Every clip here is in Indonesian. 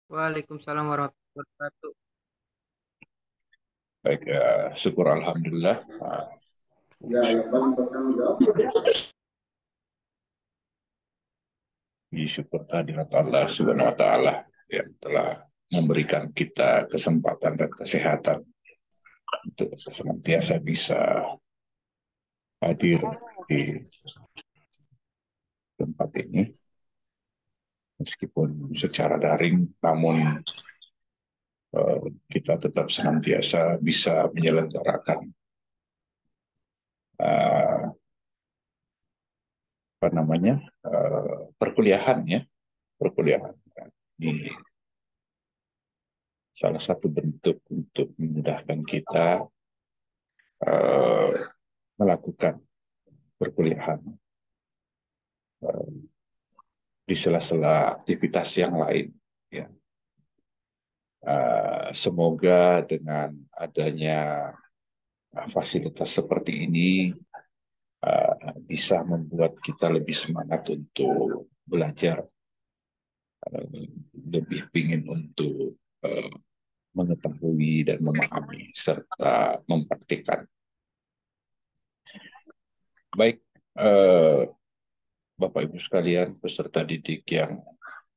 Waalaikumsalam warahmatullahi wabarakatuh. Baik, syukur Alhamdulillah. Ya, yang paling bertanggung jawab. Syukur kehadirat Allah Subhanahu wa Ta'ala yang telah memberikan kita kesempatan dan kesehatan untuk senantiasa bisa hadir di tempat ini, meskipun secara daring, namun kita tetap senantiasa bisa menyelenggarakan uh, apa namanya perkuliahan ya, perkuliahan ini salah satu bentuk untuk memudahkan kita uh, melakukan perkuliahan di sela-sela aktivitas yang lain. Ya. Semoga dengan adanya fasilitas seperti ini bisa membuat kita lebih semangat untuk belajar, lebih ingin untuk mengetahui dan memahami serta mempraktikkan. Baik, Bapak Ibu sekalian, peserta didik yang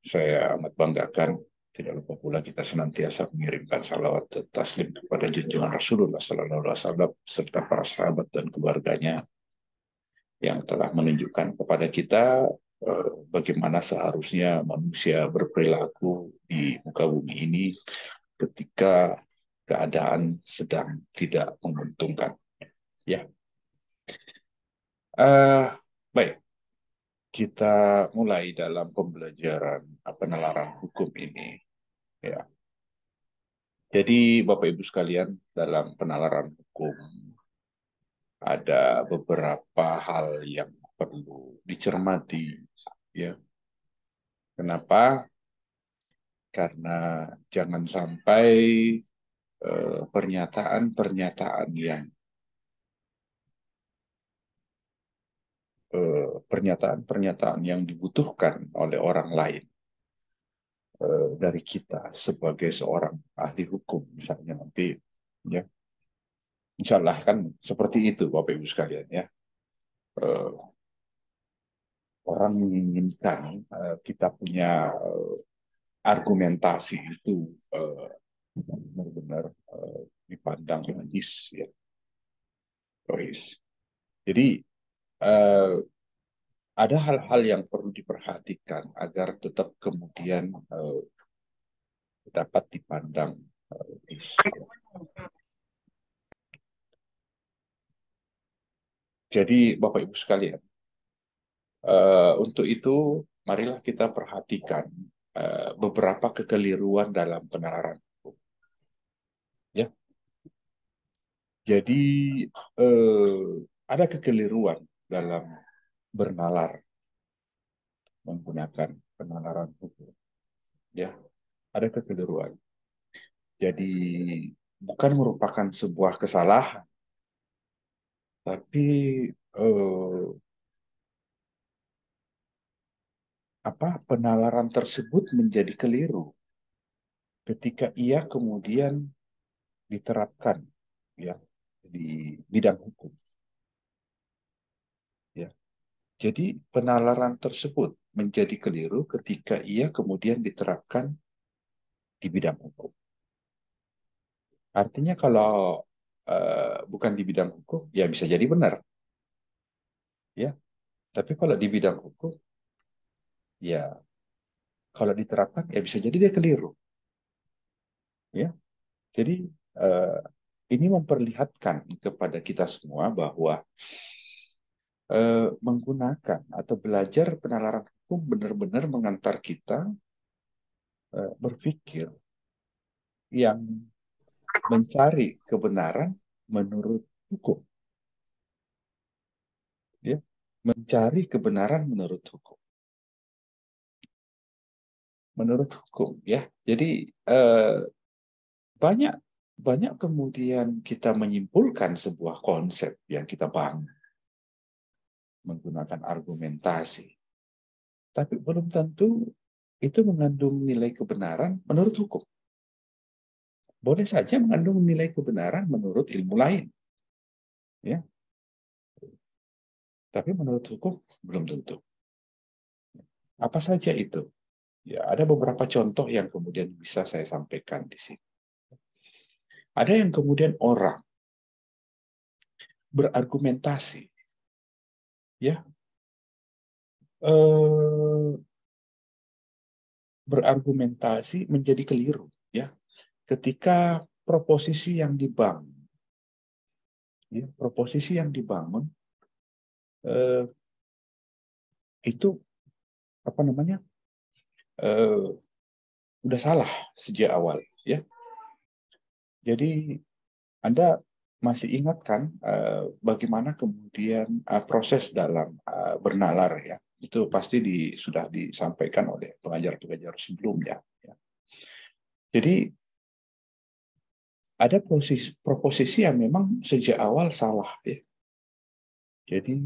saya amat banggakan, tidak lupa pula kita senantiasa mengirimkan salawat dan taslim kepada junjungan Rasulullah Sallallahu Alaihi Wasallam serta para sahabat dan keluarganya yang telah menunjukkan kepada kita bagaimana seharusnya manusia berperilaku di muka bumi ini ketika keadaan sedang tidak menguntungkan. Ya, baik. Kita mulai dalam pembelajaran penalaran hukum ini. Ya. Jadi Bapak Ibu sekalian, dalam penalaran hukum ada beberapa hal yang perlu dicermati. Ya. Kenapa? Karena jangan sampai pernyataan-pernyataan yang dibutuhkan oleh orang lain dari kita sebagai seorang ahli hukum misalnya nanti, ya insya Allah kan seperti itu Bapak Ibu sekalian ya. Orang menginginkan kita punya argumentasi itu benar-benar dipandang logis ya, logis. Jadi uh, ada hal-hal yang perlu diperhatikan agar tetap kemudian dapat dipandang logis. Ya. Jadi Bapak Ibu sekalian, untuk itu marilah kita perhatikan beberapa kekeliruan dalam penalaran hukum. Ya, jadi ada kekeliruan dalam bernalar menggunakan penalaran hukum. Ya, ada kekeliruan. Jadi bukan merupakan sebuah kesalahan, tapi eh, penalaran tersebut menjadi keliru ketika ia kemudian diterapkan ya di bidang hukum. Ya. Jadi penalaran tersebut menjadi keliru ketika ia kemudian diterapkan di bidang hukum. Artinya kalau bukan di bidang hukum, ya bisa jadi benar, ya. Tapi kalau di bidang hukum, ya kalau diterapkan, ya bisa jadi dia keliru, ya. Jadi eh, ini memperlihatkan kepada kita semua bahwa menggunakan atau belajar penalaran hukum benar-benar mengantar kita berpikir yang mencari kebenaran menurut hukum, ya, mencari kebenaran menurut hukum, ya. Jadi banyak banyak kemudian kita menyimpulkan sebuah konsep yang kita bangun menggunakan argumentasi, tapi belum tentu itu mengandung nilai kebenaran menurut hukum. Boleh saja mengandung nilai kebenaran menurut ilmu lain. Ya. Tapi menurut hukum belum tentu. Apa saja itu? Ya, ada beberapa contoh yang kemudian bisa saya sampaikan di sini. Ada yang kemudian orang berargumentasi, ya, berargumentasi menjadi keliru, ya, ketika proposisi yang dibangun, ya, proposisi yang dibangun itu apa namanya, udah salah sejak awal, ya. Jadi Anda masih ingat kan bagaimana kemudian proses dalam bernalar, ya? Itu pasti sudah disampaikan oleh pengajar-pengajar sebelumnya. Ya. Jadi ada proposisi yang memang sejak awal salah. Ya. Jadi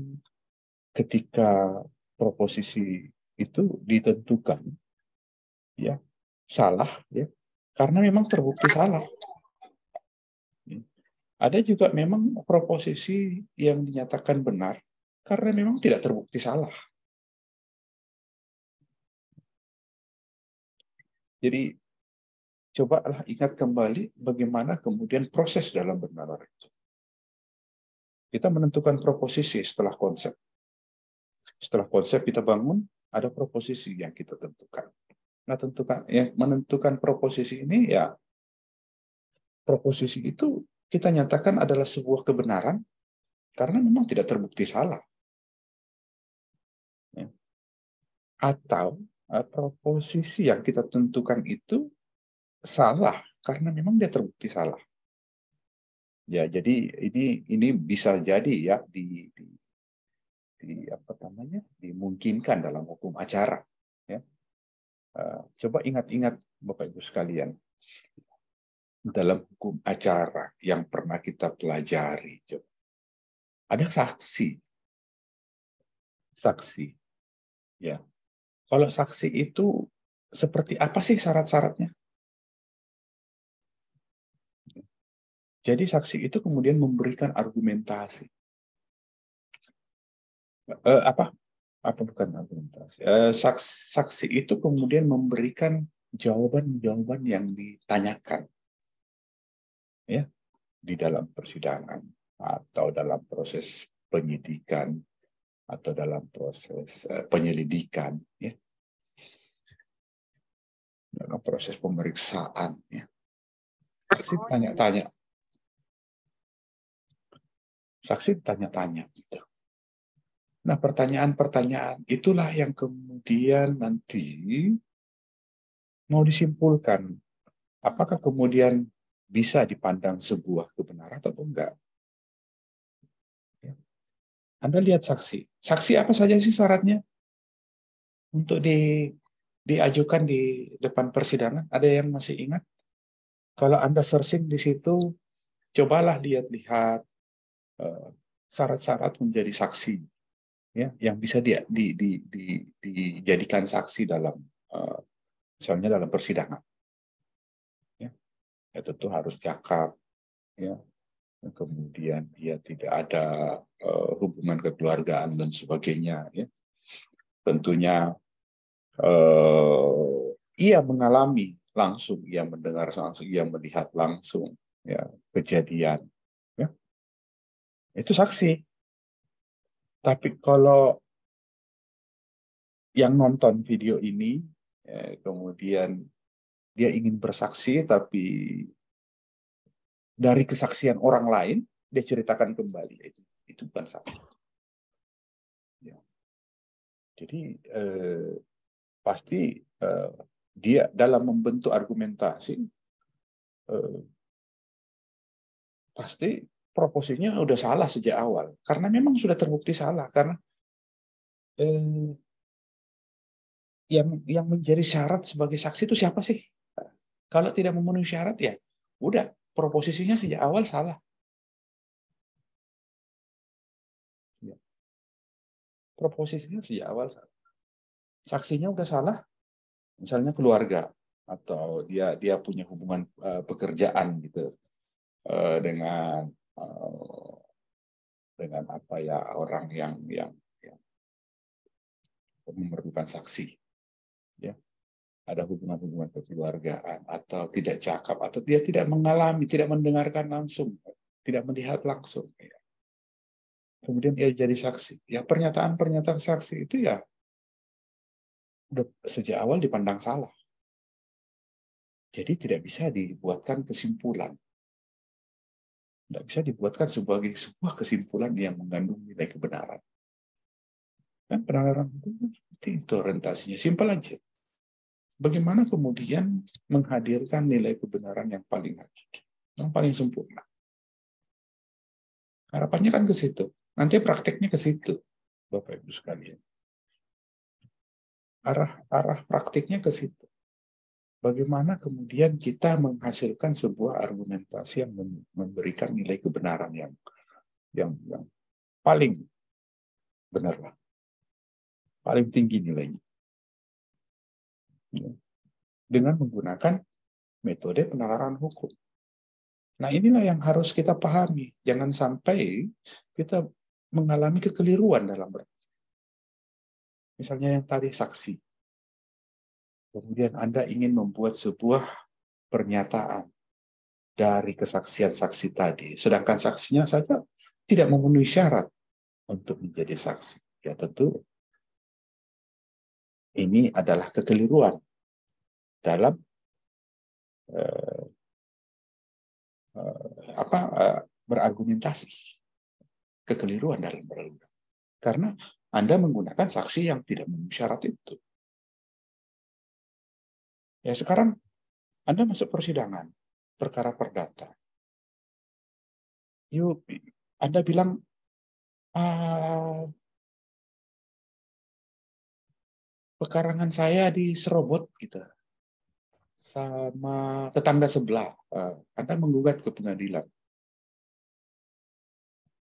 ketika proposisi itu ditentukan, ya, salah, ya, karena memang terbukti salah. Ada juga memang proposisi yang dinyatakan benar karena memang tidak terbukti salah. Jadi cobalah ingat kembali bagaimana kemudian proses dalam bernalar itu. Kita menentukan proposisi setelah konsep. Setelah konsep kita bangun, ada proposisi yang kita tentukan. Nah, menentukan proposisi ini, ya, proposisi itu kita nyatakan adalah sebuah kebenaran karena memang tidak terbukti salah. Ya. Atau proposisi yang kita tentukan itu salah karena memang dia terbukti salah. Ya, jadi ini bisa jadi, ya, apa namanya, dimungkinkan dalam hukum acara. Ya. Coba ingat-ingat Bapak Ibu sekalian, dalam hukum acara yang pernah kita pelajari, coba. Ada saksi, ya. Kalau saksi itu seperti apa sih syarat-syaratnya? Jadi saksi itu kemudian memberikan argumentasi. Apa bukan argumentasi? Saksi itu kemudian memberikan jawaban-jawaban yang ditanyakan, ya, di dalam persidangan atau dalam proses penyidikan atau dalam proses penyelidikan, ya, dalam proses pemeriksaan, ya. Saksi tanya-tanya, gitu. Nah, pertanyaan-pertanyaan itulah yang kemudian nanti mau disimpulkan apakah kemudian bisa dipandang sebuah kebenaran atau enggak. Anda lihat saksi. Saksi apa saja sih syaratnya untuk diajukan di depan persidangan? Ada yang masih ingat? Kalau Anda searching di situ, cobalah lihat-lihat syarat-syarat menjadi saksi, ya, yang bisa dijadikan saksi dalam misalnya dalam persidangan. Ya, ya tentu harus cakap, ya. Kemudian dia tidak ada hubungan kekeluargaan dan sebagainya, ya. Tentunya ia mengalami langsung, ia mendengar langsung, ia melihat langsung, ya, kejadian, ya. Itu saksi. Tapi kalau yang nonton video ini, kemudian dia ingin bersaksi tapi dari kesaksian orang lain dia ceritakan kembali, itu bukan saksi. Ya. Jadi pasti dia dalam membentuk argumentasi pasti proposisinya udah salah sejak awal karena memang sudah terbukti salah, karena yang menjadi syarat sebagai saksi itu siapa sih? Kalau tidak memenuhi syarat, ya udah proposisinya sejak awal salah. Ya. Proposisinya sejak awal salah. Saksinya udah salah, misalnya keluarga atau dia punya hubungan pekerjaan gitu dengan apa ya, orang yang memerlukan saksi, ya, ada hubungan-hubungan kekeluargaan atau tidak cakap atau dia tidak mengalami, tidak mendengarkan langsung, tidak melihat langsung, ya. Kemudian ia jadi saksi, ya pernyataan saksi itu ya udah sejak awal dipandang salah, jadi tidak bisa dibuatkan kesimpulan, tidak bisa dibuatkan sebagai sebuah kesimpulan yang mengandung nilai kebenaran. Dan penalaran hukum seperti itu orientasinya, simpel aja. Bagaimana kemudian menghadirkan nilai kebenaran yang paling hakiki, yang paling sempurna. Harapannya kan ke situ. Nanti prakteknya ke situ, Bapak Ibu sekalian. Arah praktiknya ke situ. Bagaimana kemudian kita menghasilkan sebuah argumentasi yang memberikan nilai kebenaran yang paling benar lah, paling tinggi nilainya. Dengan menggunakan metode penalaran hukum. Nah, inilah yang harus kita pahami. Jangan sampai kita mengalami kekeliruan dalam berpikir. Misalnya yang tadi saksi. Kemudian Anda ingin membuat sebuah pernyataan dari kesaksian saksi tadi. Sedangkan saksinya saja tidak memenuhi syarat untuk menjadi saksi. Ya tentu ini adalah kekeliruan dalam berargumentasi, kekeliruan dalam berargumentasi. Karena Anda menggunakan saksi yang tidak memenuhi syarat itu. Ya sekarang Anda masuk persidangan, perkara perdata. Yuk, Anda bilang, pekarangan saya diserobot gitu sama tetangga sebelah. Anda menggugat ke pengadilan.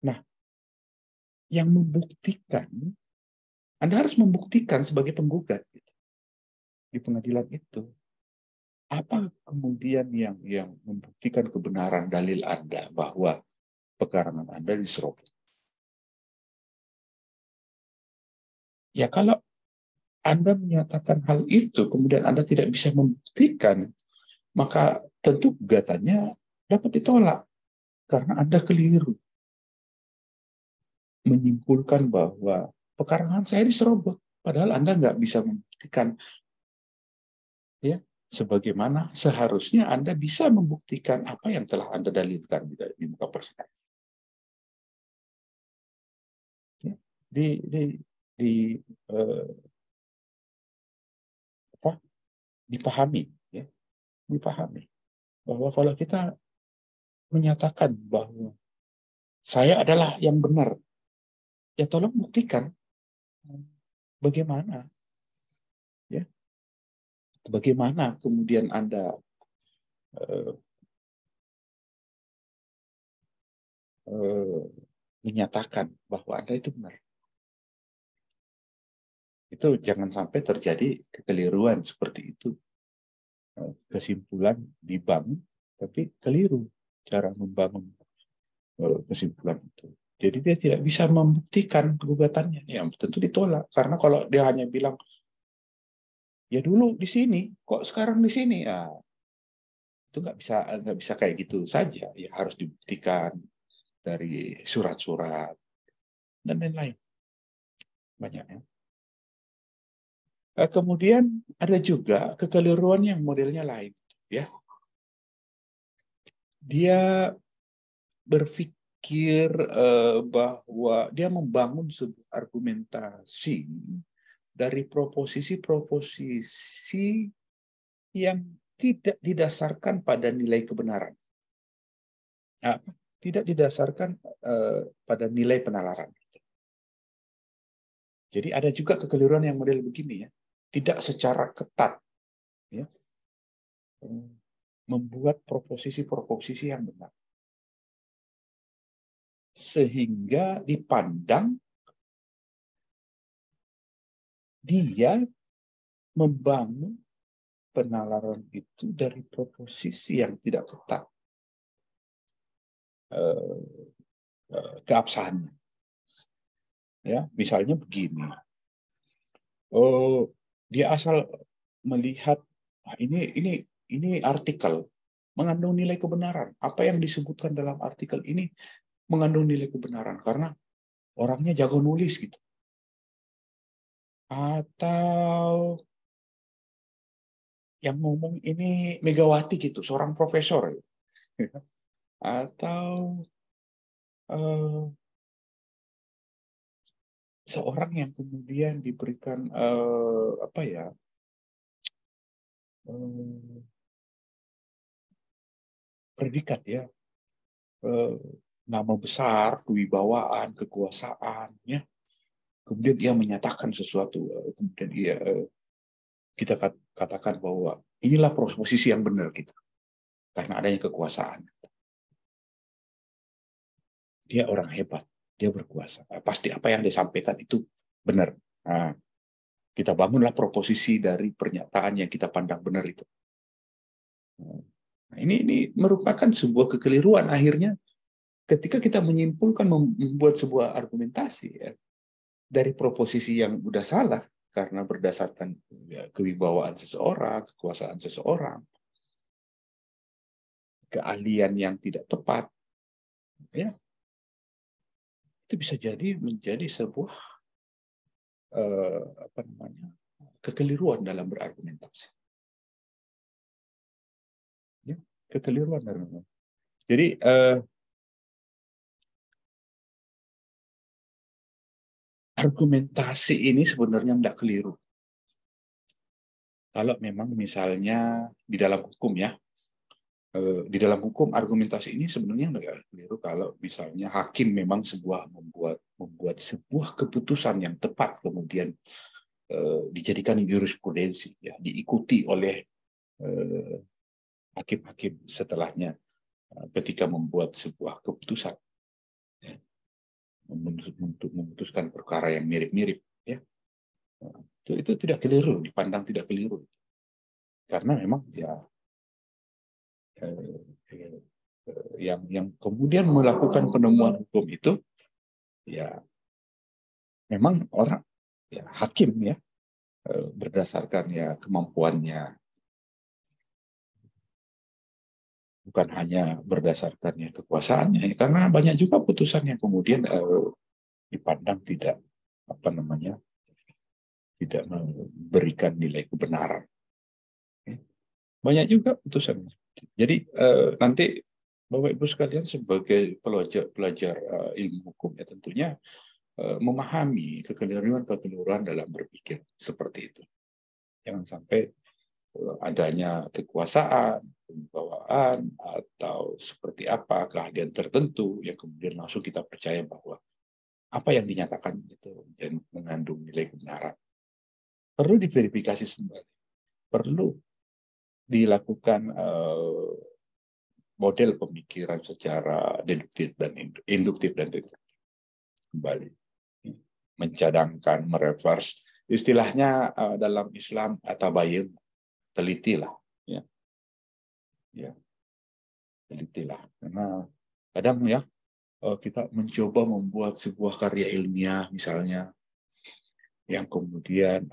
Nah, yang membuktikan, Anda harus membuktikan sebagai penggugat gitu, di pengadilan itu. Apa kemudian yang membuktikan kebenaran dalil Anda bahwa pekarangan Anda diserobot? Ya kalau Anda menyatakan hal itu, kemudian Anda tidak bisa membuktikan, maka tentu gugatannya dapat ditolak. Karena Anda keliru menyimpulkan bahwa pekarangan saya diserobot. Padahal Anda nggak bisa membuktikan. Ya, sebagaimana seharusnya Anda bisa membuktikan apa yang telah Anda dalilkan di muka persidangan. Ya, dipahami, ya, dipahami bahwa kalau kita menyatakan bahwa saya adalah yang benar, ya tolong buktikan bagaimana, ya, bagaimana kemudian Anda menyatakan bahwa Anda itu benar. Itu jangan sampai terjadi kekeliruan seperti itu. Kesimpulan dibangun, tapi keliru cara membangun kesimpulan itu. Jadi dia tidak bisa membuktikan gugatannya. Ya tentu ditolak. Karena kalau dia hanya bilang, ya dulu di sini, kok sekarang di sini, ya itu nggak bisa kayak gitu saja. Ya harus dibuktikan dari surat-surat dan lain-lain. Banyak ya. Kemudian ada juga kekeliruan yang modelnya lain, ya. Dia berpikir bahwa dia membangun sebuah argumentasi dari proposisi-proposisi yang tidak didasarkan pada nilai kebenaran, tidak didasarkan pada nilai penalaran. Jadi ada juga kekeliruan yang model begini, ya, tidak secara ketat, ya, membuat proposisi-proposisi yang benar, sehingga dipandang dia membangun penalaran itu dari proposisi yang tidak ketat keabsahannya. Ya, misalnya begini, dia asal melihat ini artikel mengandung nilai kebenaran. Apa yang disebutkan dalam artikel ini mengandung nilai kebenaran karena orangnya jago nulis gitu. Atau yang ngomong ini Megawati gitu, seorang profesor. Atau seorang yang kemudian diberikan predikat ya, nama besar, kewibawaan, kekuasaan, ya. Kemudian dia menyatakan sesuatu, kemudian kita katakan bahwa inilah posisi yang benar gitu, karena adanya kekuasaan. Dia orang hebat, dia berkuasa. Pasti apa yang disampaikan itu benar. Nah, kita bangunlah proposisi dari pernyataan yang kita pandang benar itu. Nah, ini merupakan sebuah kekeliruan akhirnya ketika kita menyimpulkan membuat sebuah argumentasi ya, dari proposisi yang udah salah karena berdasarkan ya, kewibawaan seseorang, kekuasaan seseorang, keahlian yang tidak tepat, ya itu bisa jadi menjadi sebuah kekeliruan dalam berargumentasi. Ya, kekeliruan dalam. Jadi argumentasi ini sebenarnya tidak keliru. Kalau memang misalnya di dalam hukum ya, di dalam hukum argumentasi ini sebenarnya tidak keliru kalau misalnya hakim memang membuat sebuah keputusan yang tepat kemudian dijadikan jurisprudensi ya, diikuti oleh hakim-hakim setelahnya ketika membuat sebuah keputusan ya, untuk memutuskan perkara yang mirip-mirip ya. Itu tidak keliru, dipandang tidak keliru karena memang ya yang kemudian melakukan penemuan hukum itu ya memang orang ya hakim ya berdasarkan ya kemampuannya, bukan hanya berdasarkan ya kekuasaannya, karena banyak juga putusan yang kemudian dipandang tidak tidak memberikan nilai kebenaran. Banyak juga putusan. Jadi nanti Bapak Ibu sekalian sebagai pelajar ilmu hukum ya tentunya memahami kekeliruan dalam berpikir seperti itu. Jangan sampai adanya kekuasaan, kewibawaan, atau seperti apa keahlian tertentu yang kemudian langsung kita percaya bahwa apa yang dinyatakan itu mengandung nilai kebenaran. Perlu diverifikasi sembari, perlu dilakukan model pemikiran secara deduktif dan induktif dan deduktif. Kembali mencadangkan, mereverse, istilahnya dalam Islam atabayun, telitilah, ya, telitilah. Karena kadang ya kita mencoba membuat sebuah karya ilmiah misalnya, yang kemudian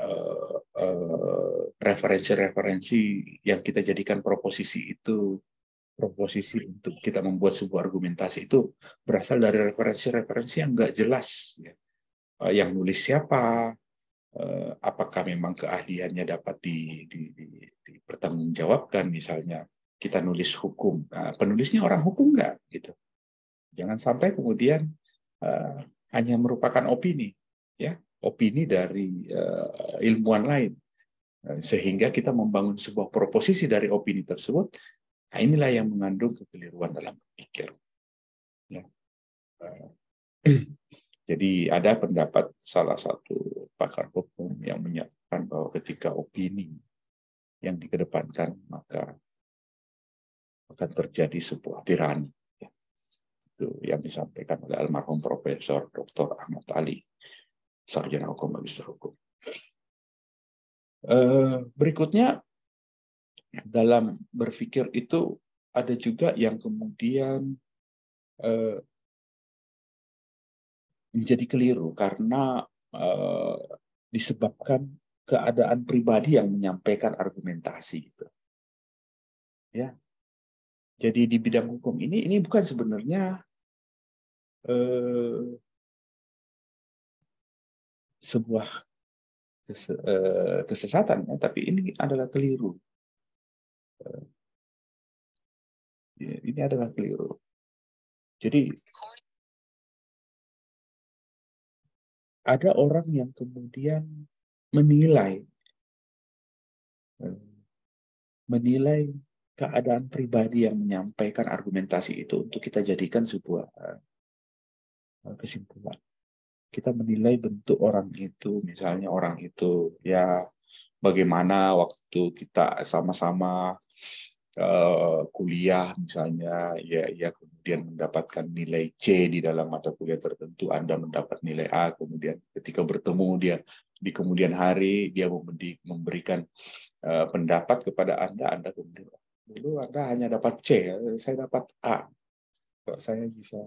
referensi-referensi yang kita jadikan proposisi untuk kita membuat sebuah argumentasi itu berasal dari referensi-referensi yang nggak jelas. Ya. Yang nulis siapa, apakah memang keahliannya dapat dipertanggungjawabkan, misalnya kita nulis hukum, penulisnya orang hukum nggak? Gitu. Jangan sampai kemudian hanya merupakan opini, ya, opini dari ilmuwan lain, sehingga kita membangun sebuah proposisi dari opini tersebut. Nah, inilah yang mengandung kekeliruan dalam berpikir. Ya. Jadi ada pendapat salah satu pakar hukum yang menyatakan bahwa ketika opini yang dikedepankan maka akan terjadi sebuah tirani. Ya. Itu yang disampaikan oleh almarhum Profesor Dr. Ahmad Ali, sarjana hukum, magister hukum. Berikutnya dalam berpikir itu ada juga yang kemudian menjadi keliru karena disebabkan keadaan pribadi yang menyampaikan argumentasi gitu. Ya. Jadi di bidang hukum ini bukan sebenarnya sebuah kesesatan, ya, tapi ini adalah keliru. Ini adalah keliru. Jadi ada orang yang kemudian menilai keadaan pribadi yang menyampaikan argumentasi itu untuk kita jadikan sebuah kesimpulan. Kita menilai bentuk orang itu, misalnya orang itu ya bagaimana waktu kita sama-sama kuliah misalnya, ya kemudian mendapatkan nilai C di dalam mata kuliah tertentu, Anda mendapat nilai A, kemudian ketika bertemu dia di kemudian hari dia memberikan pendapat kepada Anda kemudian dulu Anda hanya dapat C, saya dapat A, kok saya bisa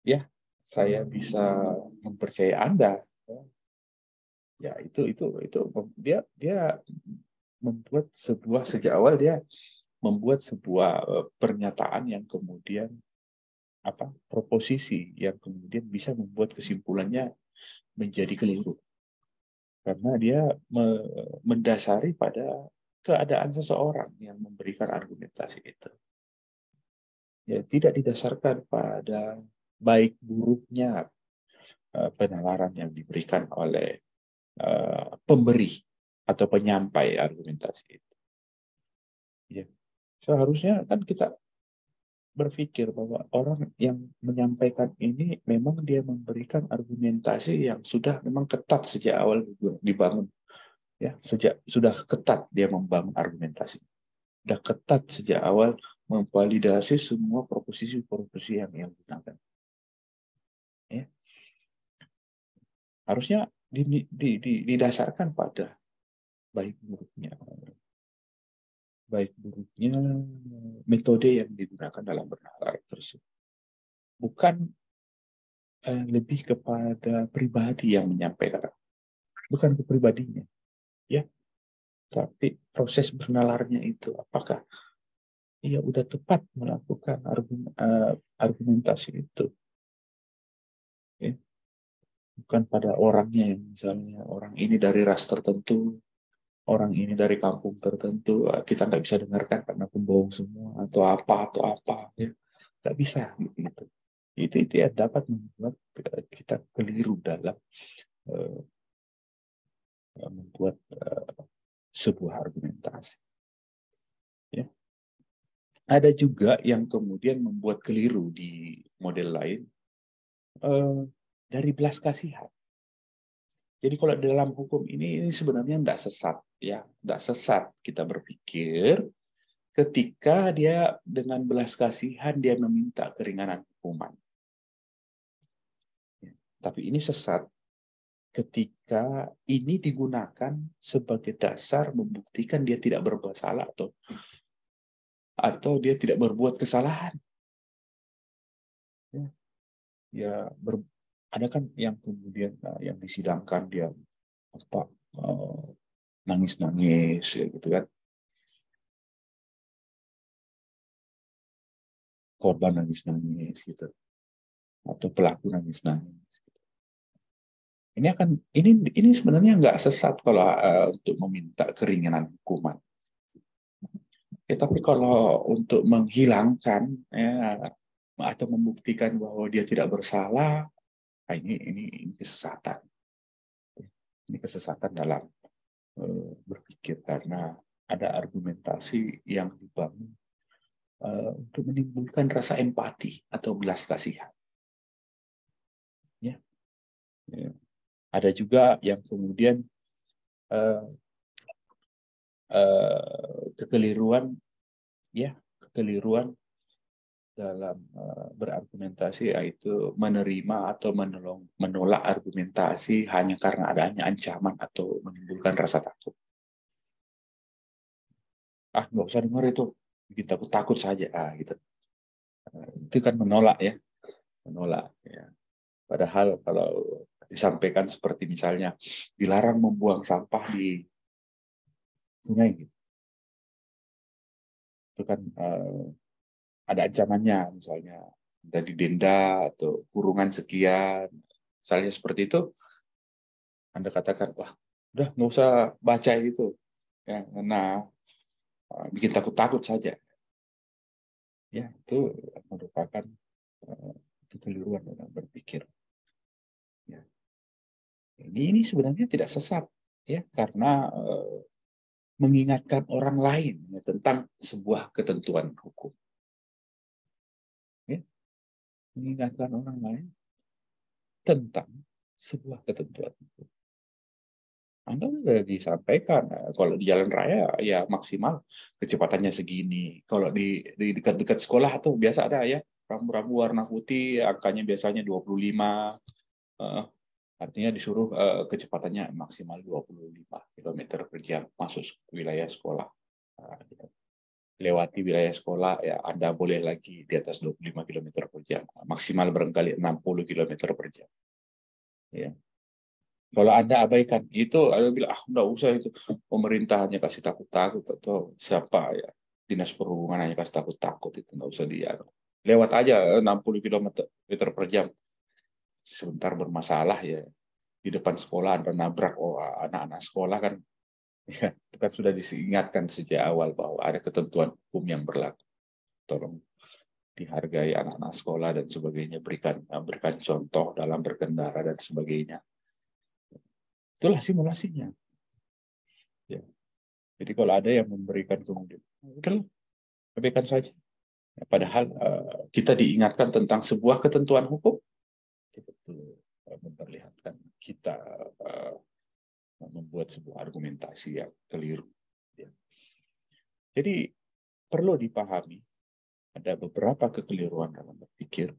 ya saya bisa mempercayai Anda. Ya itu dia membuat sejak awal dia membuat sebuah pernyataan yang kemudian proposisi yang kemudian bisa membuat kesimpulannya menjadi keliru karena dia mendasari pada keadaan seseorang yang memberikan argumentasi itu. Ya, tidak didasarkan pada baik buruknya penalaran yang diberikan oleh pemberi atau penyampai argumentasi itu. Ya. Seharusnya kan kita berpikir bahwa orang yang menyampaikan ini memang dia memberikan argumentasi yang sudah memang ketat sejak awal dibangun. Ya, sudah ketat dia membangun argumentasi. Sudah ketat sejak awal memvalidasi semua proposisi yang digunakan. Ya. Harusnya didasarkan pada baik buruknya metode yang digunakan dalam bernalar tersebut. Bukan lebih kepada pribadi yang menyampaikan, bukan ke pribadinya, ya, tapi proses bernalarnya itu apakah ia udah tepat melakukan argumentasi itu, ya. Bukan pada orangnya, misalnya orang ini dari ras tertentu, orang ini dari kampung tertentu, kita nggak bisa dengarkan karena pembohong semua atau apa, ya. Nggak bisa gitu. Itu ya dapat membuat kita keliru dalam membuat sebuah argumentasi. Ya. Ada juga yang kemudian membuat keliru di model lain dari belas kasihan. Jadi kalau dalam hukum ini sebenarnya tidak sesat, ya, tidak sesat kita berpikir ketika dia dengan belas kasihan dia meminta keringanan hukuman. Ya. Tapi ini sesat ketika ini digunakan sebagai dasar membuktikan dia tidak berbuat salah atau dia tidak berbuat kesalahan. Ya, ada kan yang kemudian yang disidangkan dia nangis-nangis ya, gitu kan. Korban nangis-nangis gitu. Atau pelaku nangis-nangis. Ini sebenarnya nggak sesat kalau untuk meminta keringanan hukuman. Ya, tapi kalau untuk menghilangkan ya, atau membuktikan bahwa dia tidak bersalah, ini kesesatan. Ini kesesatan dalam berpikir karena ada argumentasi yang dibangun untuk menimbulkan rasa empati atau belas kasihan. Ya. Ya. Ada juga yang kemudian kekeliruan dalam berargumentasi, yaitu menerima atau menolak argumentasi hanya karena adanya ancaman atau menimbulkan rasa takut. nggak usah dengar itu, bikin takut saja, gitu. Itu kan menolak ya, menolak ya. Padahal kalau disampaikan seperti misalnya dilarang membuang sampah di sungai, gitu. Itu kan ada ancamannya, misalnya ada didenda atau kurungan sekian, misalnya seperti itu. Anda katakan, wah, udah nggak usah baca itu, ya, karena bikin takut-takut saja. Ya, itu merupakan kekeliruan dalam berpikir. Ya. Ini sebenarnya tidak sesat, ya, karena mengingatkan orang lain ya, tentang sebuah ketentuan hukum. Ya. Mengingatkan orang lain tentang sebuah ketentuan hukum. Anda sudah disampaikan, kalau di jalan raya ya maksimal kecepatannya segini. Kalau di dekat-dekat sekolah tuh biasa ada ya, rambu-rambu warna putih, angkanya biasanya 25. Artinya disuruh kecepatannya maksimal 25 km per jam masuk wilayah sekolah. Lewati wilayah sekolah, ya Anda boleh lagi di atas 25 km per jam. Maksimal barangkali 60 km per jam. Ya. Kalau Anda abaikan, itu Anda bilang, nggak usah itu. Pemerintah hanya kasih takut-takut, atau siapa ya, Dinas Perhubungan hanya kasih takut-takut, itu nggak usah dia. Lewat aja 60 km per jam. Sebentar bermasalah ya. Di depan sekolah Anda nabrak anak-anak sekolah kan, ya, itu kan sudah diingatkan sejak awal bahwa ada ketentuan hukum yang berlaku. Tolong dihargai anak-anak sekolah dan sebagainya, berikan contoh dalam berkendara dan sebagainya. Itulah simulasinya. Ya. Jadi kalau ada yang memberikan kemudian, udah abaikan saja. Ya, padahal kita diingatkan tentang sebuah ketentuan hukum, itu memperlihatkan kita membuat sebuah argumentasi yang keliru. Ya. Jadi perlu dipahami ada beberapa kekeliruan dalam berpikir.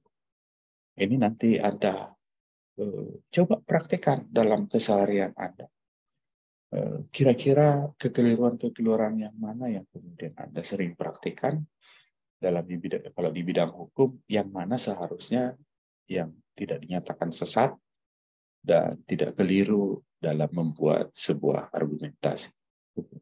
Ini nanti Anda coba praktekkan dalam keseharian Anda. Kira-kira kekeliruan-kekeliruan yang mana yang kemudian Anda sering praktikkan dalam kalau di bidang hukum, yang mana seharusnya yang tidak dinyatakan sesat dan tidak keliru dalam membuat sebuah argumentasi hukum.